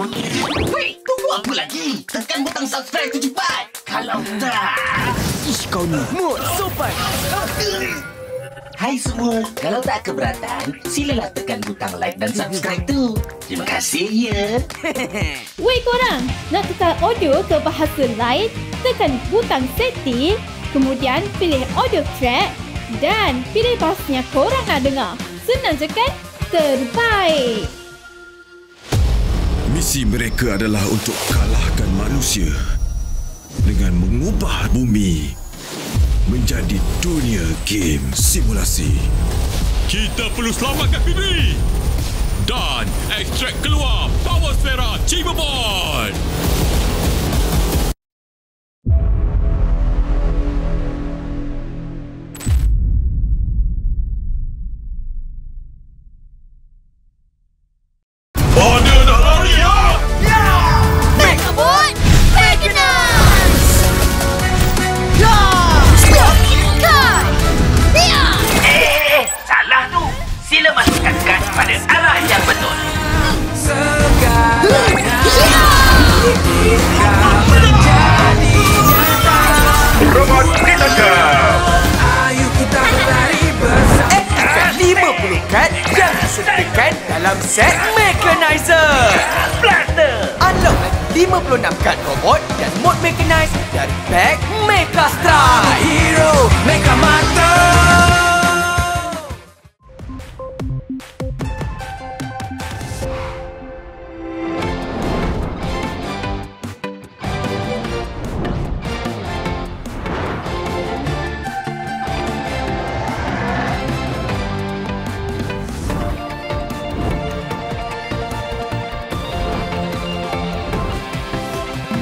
Wait, tunggu apa lagi? Tekan butang subscribe tu cepat. Kalau tak... Ish, kau ni mood sopan. Hai semua, kalau tak keberatan, silalah tekan butang like dan subscribe tu. Terima kasih ya. Wei korang, nak tukar audio ke bahasa lain? Tekan butang setting, kemudian pilih audio track dan pilih bahasanya korang nak dengar. Senang je kan? Terbaik! Misi mereka adalah untuk kalahkan manusia dengan mengubah bumi menjadi dunia game simulasi. Kita perlu selamatkan diri dan ekstrak keluar Power Sfera Cyberborn. Robot ditangkap. Ayo kita berlari bersama. Tekan 50 kad yang disuntikan dalam set Mechanizer. Blaster! Unlock lagi 56 kad robot dan mod Mechanize dari pack Mecha Strike. Hero Mecha Mata.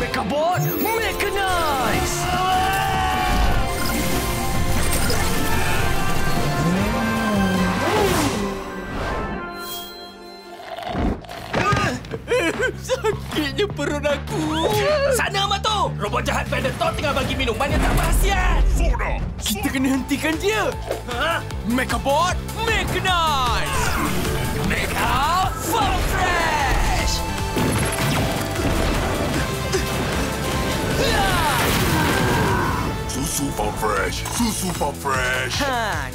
Mechabot Mechanize. Sakitnya perut aku. Sana Mato! Robot jahat Predator tengah bagi minuman yang tak berhasiat. Kita kena hentikan dia. Ha? Mechabot Mechanize. Mecha Farm Fresh. Susu Farm Fresh. Susu Farm Fresh.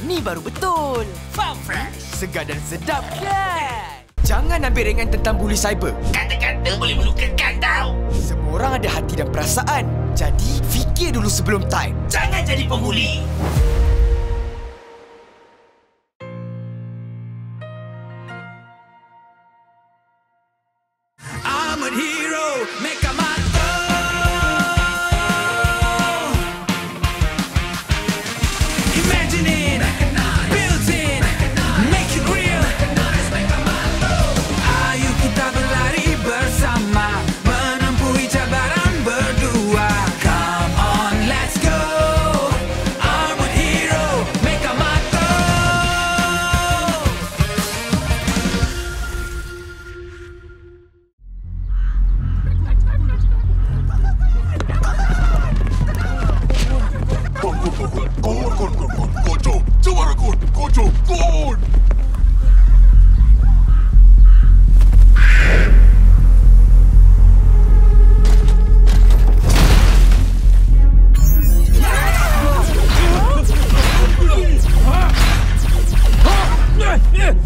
Ni baru betul. Farm Fresh. Segar dan sedap kan? Jangan ambil ringan tentang buli cyber. Kata-kata boleh melukakan tau. Semua orang ada hati dan perasaan. Jadi, fikir dulu sebelum type. Jangan jadi pembuli. I'm a hero Mecha Mata. Imagine it, built in, make it real. Ayo kita berlari bersama, menempuhi cabaran berdua. Come on, let's go. Armored hero Mecha Mata.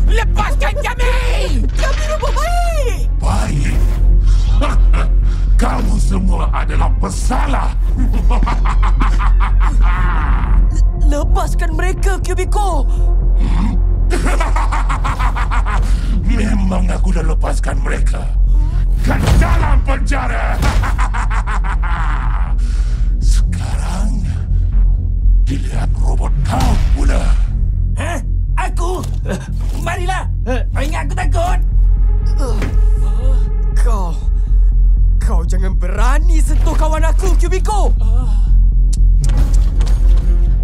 Lepaskan kami! Kami robot baik! Baik. Kamu semua adalah pesalah. Lepaskan mereka, Cubiko! Memang aku dah lepaskan mereka. Ke dalam penjara. Sekarang giliran robot kau pula. Hah? Aku? Marilah! Ingat aku takut! Kau jangan berani sentuh kawan aku, Cubiko!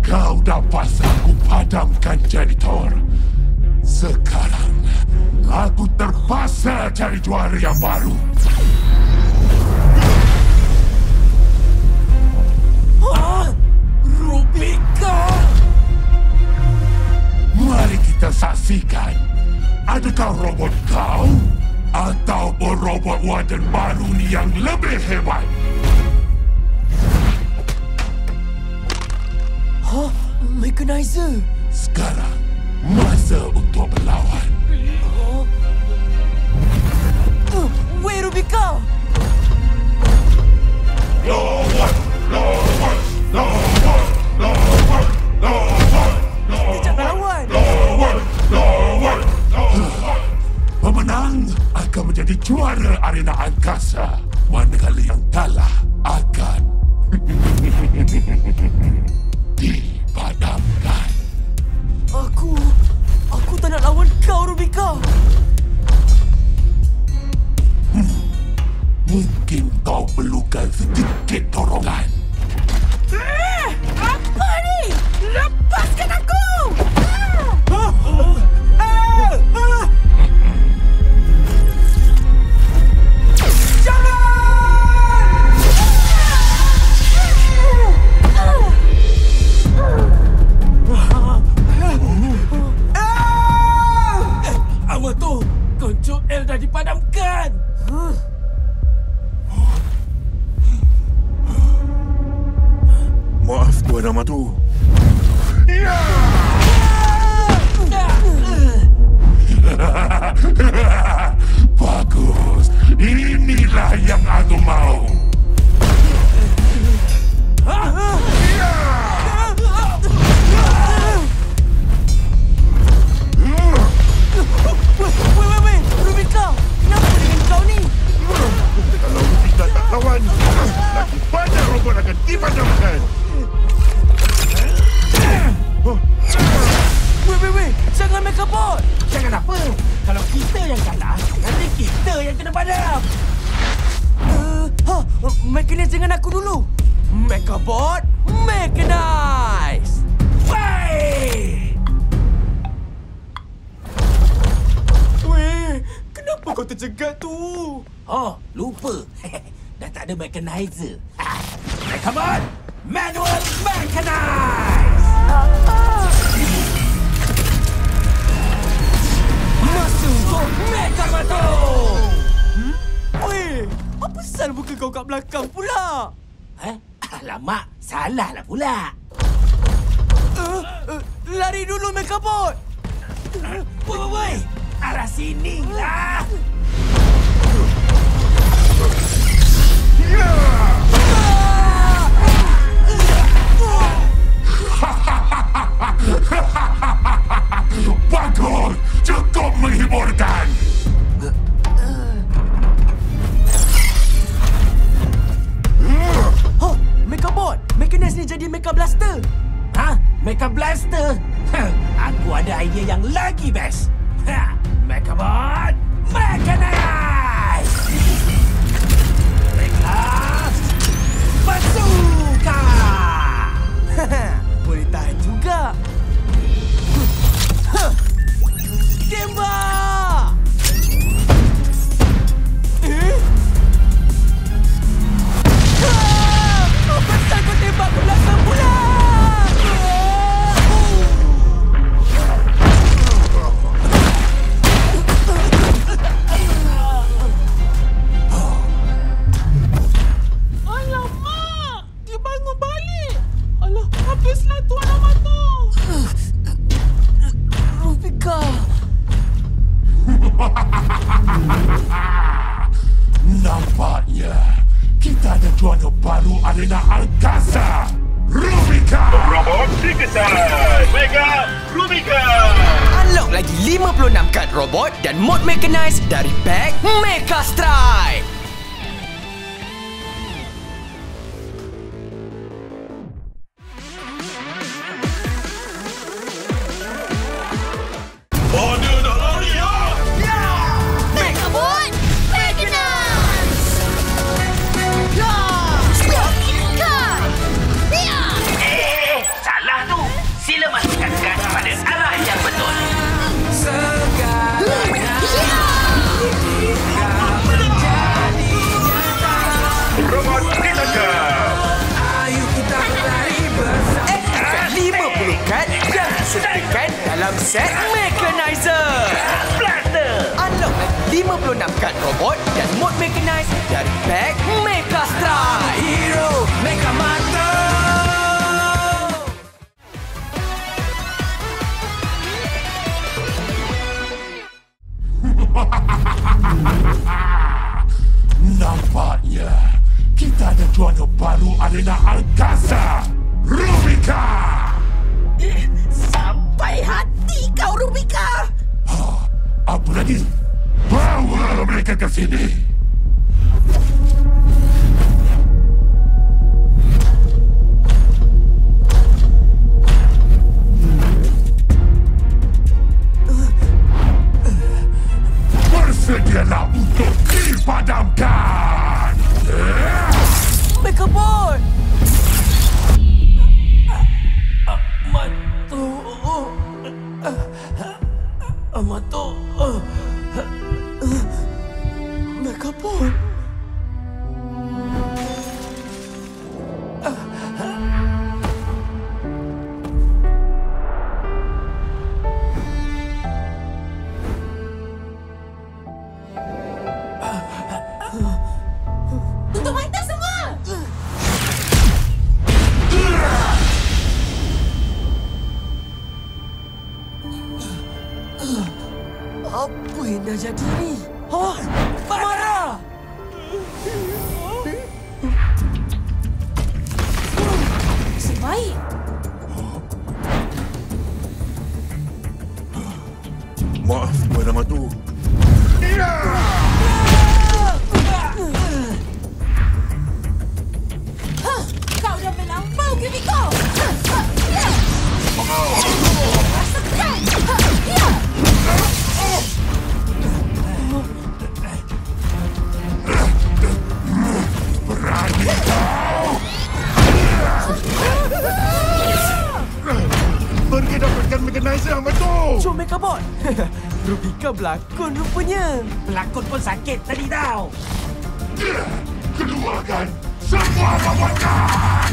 Kau dah paksa aku padamkan janitor. Sekarang aku terpaksa cari juara yang baru. Rubika! Mari kita saksikan. Adakah robot kau ataupun robot wajan baru ni yang lebih hebat. Mechanizer. Sekarang, masa untuk berlawan. Weh, Rubika! Lawan! Dia jangan lawan! Pemenang akan menjadi juara arena angkasa. Manakala yang kalah akan dipadamkan. Aku tak nak lawan kau, Rubika. Mungkin kau perlukan sedikit dorongan. Apa ni? Lepaskan aku! Amato, kuncup L dah dipadamkan. Maaf, Tuan Amato. Bagus. Inilah yang aku mau. Weh, Rubika! Kenapa dengan kau ni? Kalau kita tak lawan, lagi banyak robot akan dipadamkan. Weh, jangan Mechabot! Jangan apa? Kalau kita yang kalah, nanti kita yang kena padam. Mechanize dengan aku dulu. Mechabot, Mechanize! Wait! Weh, kenapa kau tercegat tu? Oh, lupa. Dah tak ada mechanizer. Mechabot, manual mechanize! Masuk untuk Mechamato! Weh, apa sal muka kau kat belakang pula? Alamak, salahlah pula. Lari dulu, Mechabot! Woi, arah sini lah. Bagus! Cukup menghiburkan! Mechabot! Mechanize ni jadi Mecha Blaster! Mecha Blaster? Aku ada idea yang lagi best. Mechabot, Mechanize! Mecha Bazooka! Boleh tahan juga! Tembak! Apa pasal kau tembak ke belakang pula? Alamak! Dia bangun balik! Alah, habislah Tuan Amato! Rubika! Nampaknya kita ada juara baru arena angkasa. Rubika! Robot dikesan Mega Rubika. Unlock lagi 56 kad robot dan mod Mechanize dari pack Mecha Strike. Mana nak lari ya? Mechabot, Mechanize! Salah tu. Sila masukkan kad pada arah yang betul. Robot dikesan. Ayo kita berlari bersama. Aktifkan 50 kad yang disediakan dalam set Mechanizer. Blaster! Unlock lagi 56 kad robot dan mod mechanized dari pack Mecha Strike. Hero Mecha Mata. Nampaknya kita ada juara baru arena angkasa, Rubika. Sampai hati kau, Rubika. Apa lagi? Bawa mereka ke sini. Bersedialah untuk dipadamkan. Megabot. Amato. Megabot. Tutup mata semua! Apa yang dah jadi ni? Mara! Sebaik. Maaf, Puan Amatu. Kau dah melampau, Kimiko! Rasakan! Berani kau! Pergi dapatkan mechanizer, Amatu! Jom Megabot. Rubika berlakon rupanya. Pelakon pun sakit tadi tau. Keluarkan semua bawakan!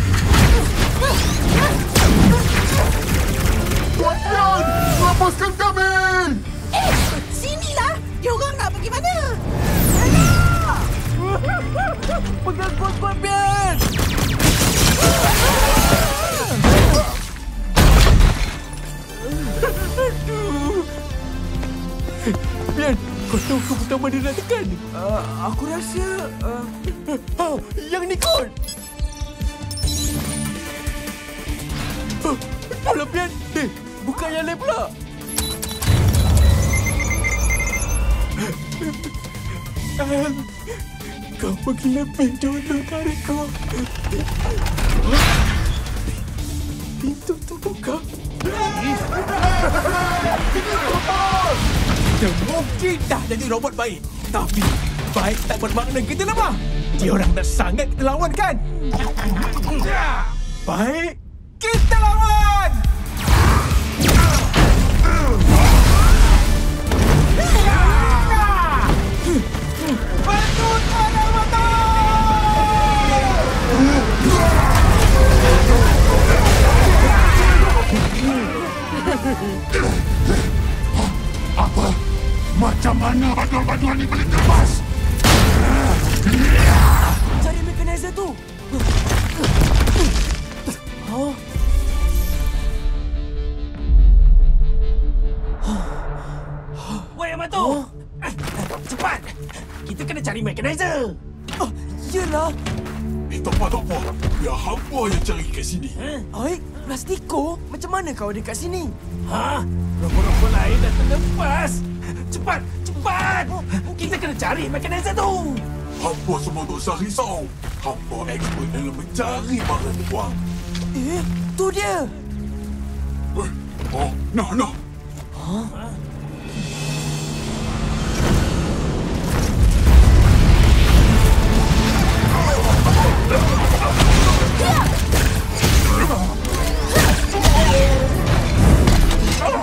Tuan, lepaskan kami! Sinilah! Diorang nak pergi mana? Pegang kuat-kuat, Bian! Bian, kau tahu ke butang mana nak tekan? Aku rasa... yang ni kot! Alah, Bian! Buka yang lain pula! Kau pergi lebih dulu dariku. Pintu terbuka. Kita mungkin dah jadi robot baik. Tapi baik tak bermakna kita lemah. Diorang dah sangat kita lawan kan? Baik, kita lawan! Bantu Tuan Amata! Apa? Macam mana bantuan-bantuan ini boleh terbas? Cari mechanizer tu! Woi, Amato! Cepat! Kita kena cari mechanizer! Yelah! Tak apa. Biar hampa yang cari kat sini. Aik, Plastiko, macam mana kau ada kat sini? Robot-robot lain dah terlepas! Cepat! Kita kena cari mechanizer tu! Hampa semua tak usah risau. Hampa expert dalam mencari barang dibuang. Tu dia! Nah.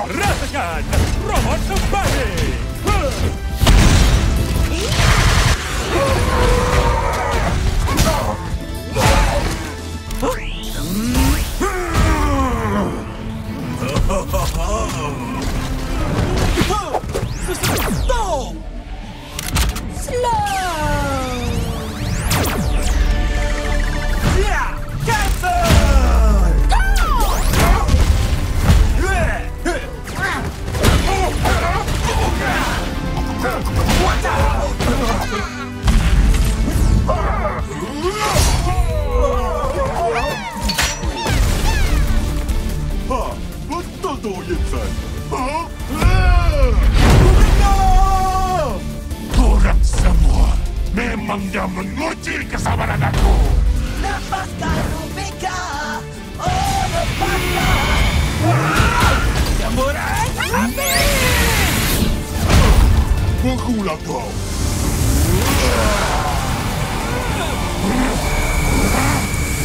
Rasakan robot kembali. memang dah menguji kesabaran aku. Lepaskan Rubika. Oh, lepaskan. Jamburan api! Bakulah kau.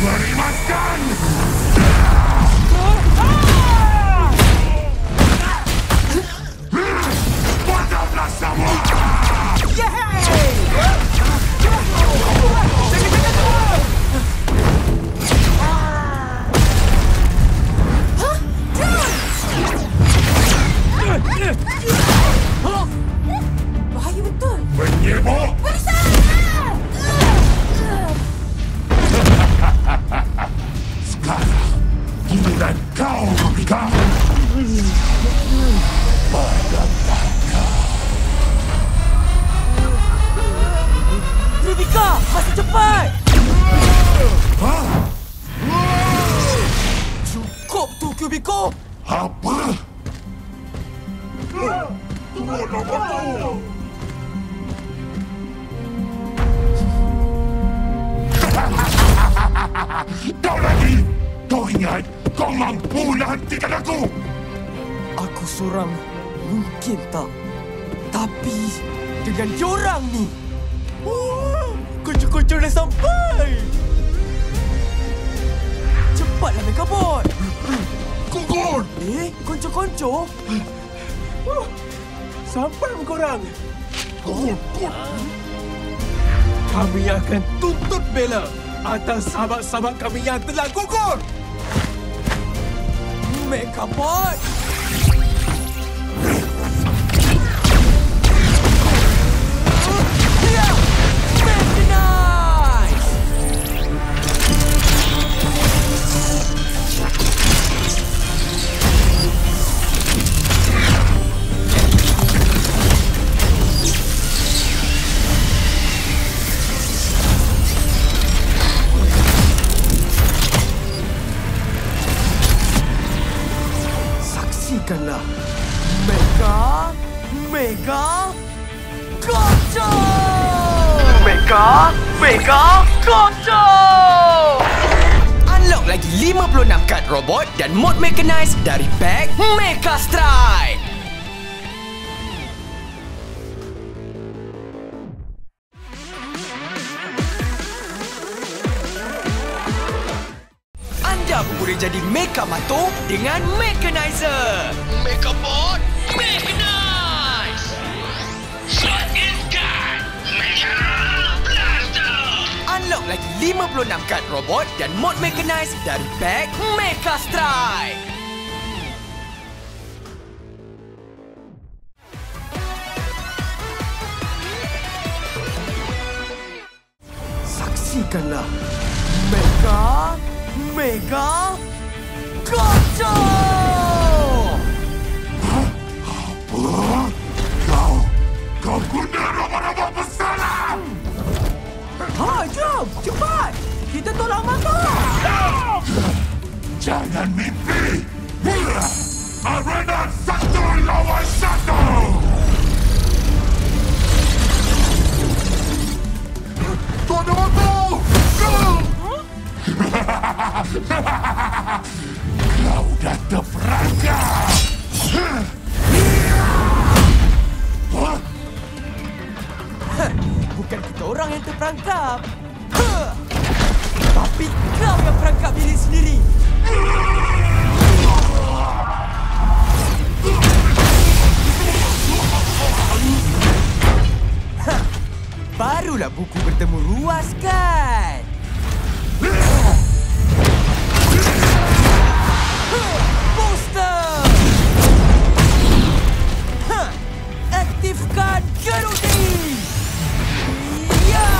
Mari makan! Padamlah semua! Bahaya betul. Penyebok! Sekarang, giliran kau, Rubika. Rubika, masih cepat! Cukup tu, Kubiko! Apa? Tunggu nombor tu! Kau lagi! Kau ingat kau mampu menghentikan aku? Aku seorang mungkin tak. Tapi dengan diorang ni, kunci-kunci dah sampai! Cepatlah Megabot! Gugur! Konco-konco? Sampai korang. Gugur! Kami akan tuntut bela atas sahabat-sahabat kami yang telah gugur. Megabot! Saksikanlah Mega Gotcha! Mega Gotcha! Unlock lagi 56 kad robot dan mod mechanized dari pack Mecha Strike. Anda pun boleh jadi Mecha Mato dengan Mechanizer. Megabot Mechanize. Shot in gun. Mecha Blaster. Unlock lagi 56 kad robot dan mod mechanized dari pack Mecha Strike. Saksikanlah Mega Gotcha! Kau guna robot-robot besar! Jom! Cepat! Kita tolak Mato! Jangan mimpi! Arena 1 lawan 1! Tuan Mato! Kau dah terperangkap! Bukan kita orang yang terperangkap. Tapi kau yang perangkap diri sendiri. Barulah buku bertemu ruas kan? Booster! Aktifkan Garudi! Ya!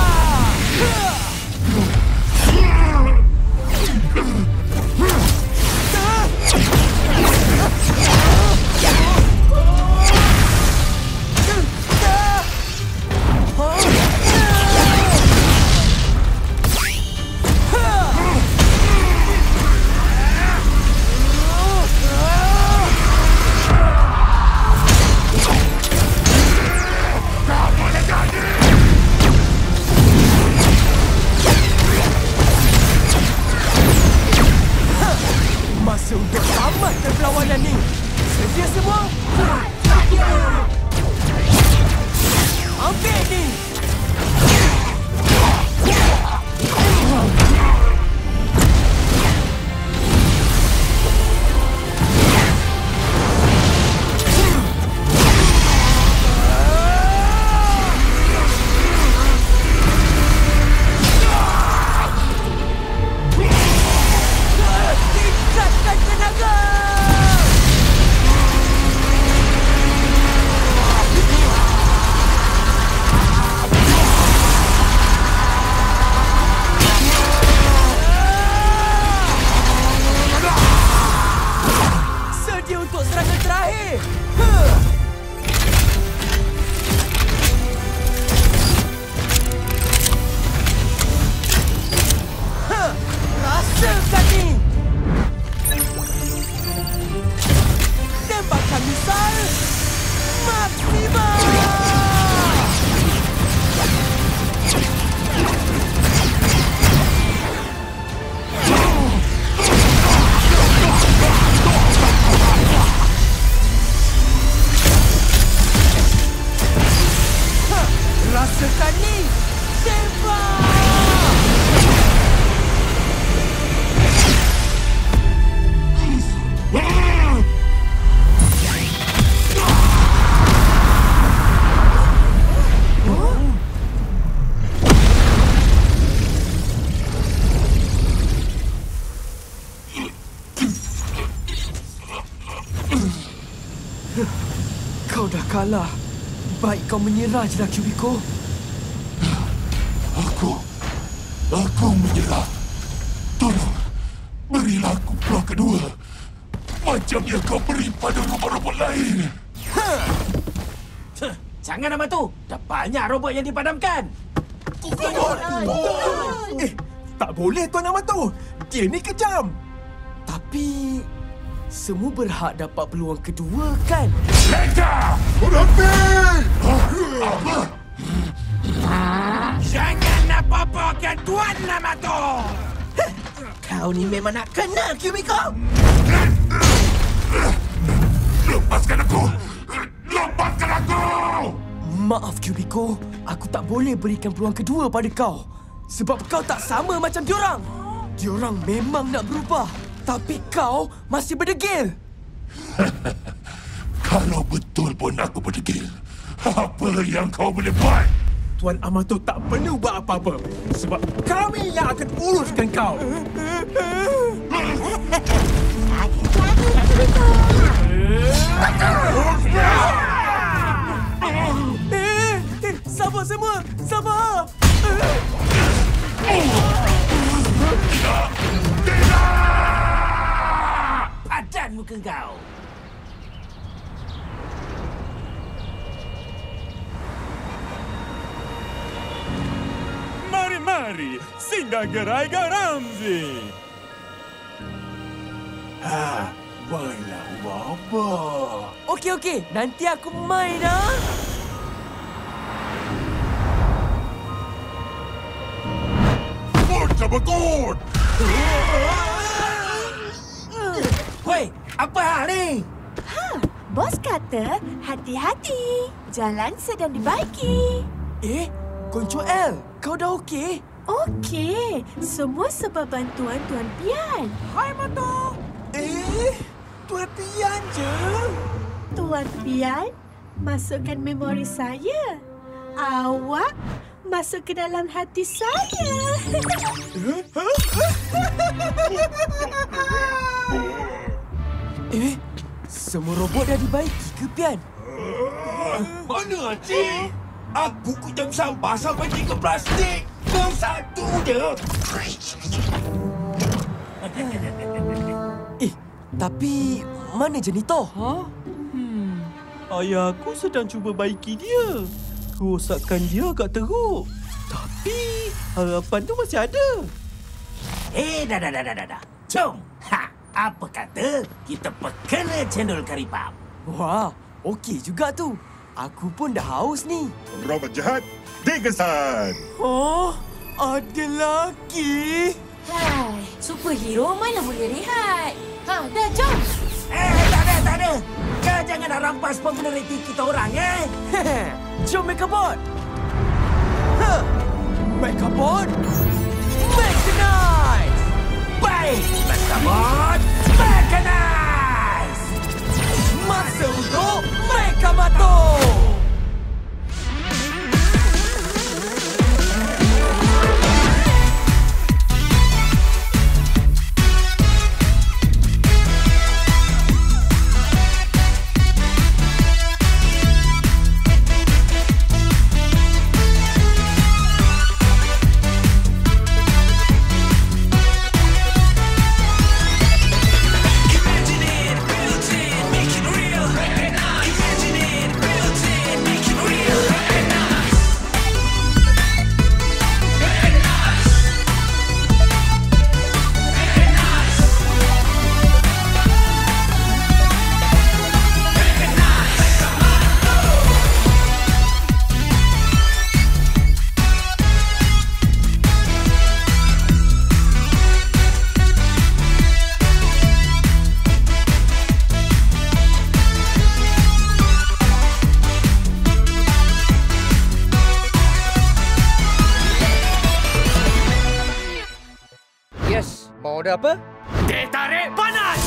Bukan ni! Tembak! Kau dah kalah. Baik kau menyerah je lah, Cubiko. Aku menyerah. Tolong, berilah aku peluang kedua. Macam yang kau beri pada robot-robot lain. Jangan nama tu. Dah banyak robot yang dipadamkan. Tak boleh Tuan Amato. Dia ni kejam. Tapi semua berhak dapat peluang kedua, kan? Mereka! Berhenti! Jangan apa-apakan Tuan Yamato. Kau ni memang nak kena, Cubiko. Lepaskan aku! Lepaskan aku! Maaf, Cubiko. Aku tak boleh berikan peluang kedua pada kau. Sebab kau tak sama macam diorang. Diorang memang nak berubah. Tapi kau masih berdegil. Kalau betul pun aku berdegil, apa yang kau boleh buat? Tuan Amato tak perlu buat apa-apa. Sebab kami yang akan uruskan kau. Sabar semua! Sabar! Padan muka kau. Mari, singgah gerai Garamzi. Mainlah Baba. Okey. Nanti aku main dah. Cabakut! Woi, apa hal ni? Bos kata hati-hati. Jalan sedang dibaiki. Konco L, kau dah okey? Okey, semua sebab bantuan Tuan Pian. Hai, Mato. Tuan Pian je. Tuan Pian, masukkan memori saya. Awak masuk ke dalam hati saya. Semua robot dah dibaiki ke, Pian? Mana, Cik? Aku kutip sampah sampai 3 plastik. Kau satu je. Tapi mana janitor? Ayah aku sedang cuba baiki dia. Kerosakan dia agak teruk. Tapi harapan tu masih ada. Dah. Jom. Apa kata kita perkena cendol kari pap? Wah, okey juga tu. Aku pun dah haus ni. Robot jahat, digesan! Oh, ada lagi. Hai, superhero mana boleh rehat? Dah jom. Tak ada. Kau jangan nak rampas populariti kita orang, Jom Mekabot. Mekabot. Mekanize. Baik, Mekabot. Mekanize. Masa untuk Mekamato. Imagine it, build it, make it real. Recognize. Order apa? Teh tarik panas!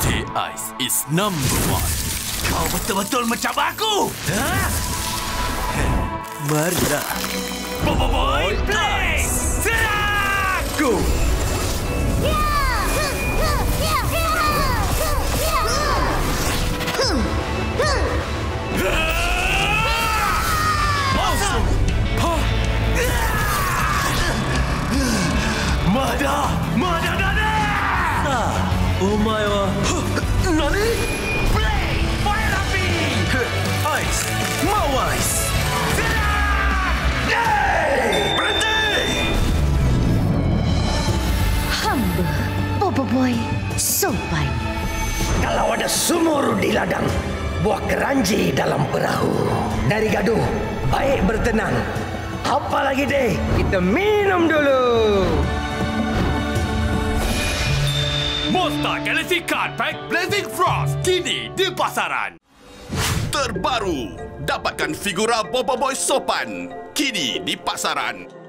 Teh Ice is number 1. Kau betul-betul macam aku! Ha? Marilah. Boy Play! Serang! Go! Mada Nani! Omae wa Nani? Play! Fire api! Ice. Mau ice. Serang! Yay! Berhenti! Hamba, Boboiboy sopan. Kalau ada sumur di ladang, buah keranji dalam perahu. Dari gaduh, baik bertenang. Apa lagi deh? Kita minum dulu. Monster Galaxy Card Pack Blazing Frost kini di pasaran. Terbaru, dapatkan figura Boboiboy sopan kini di pasaran.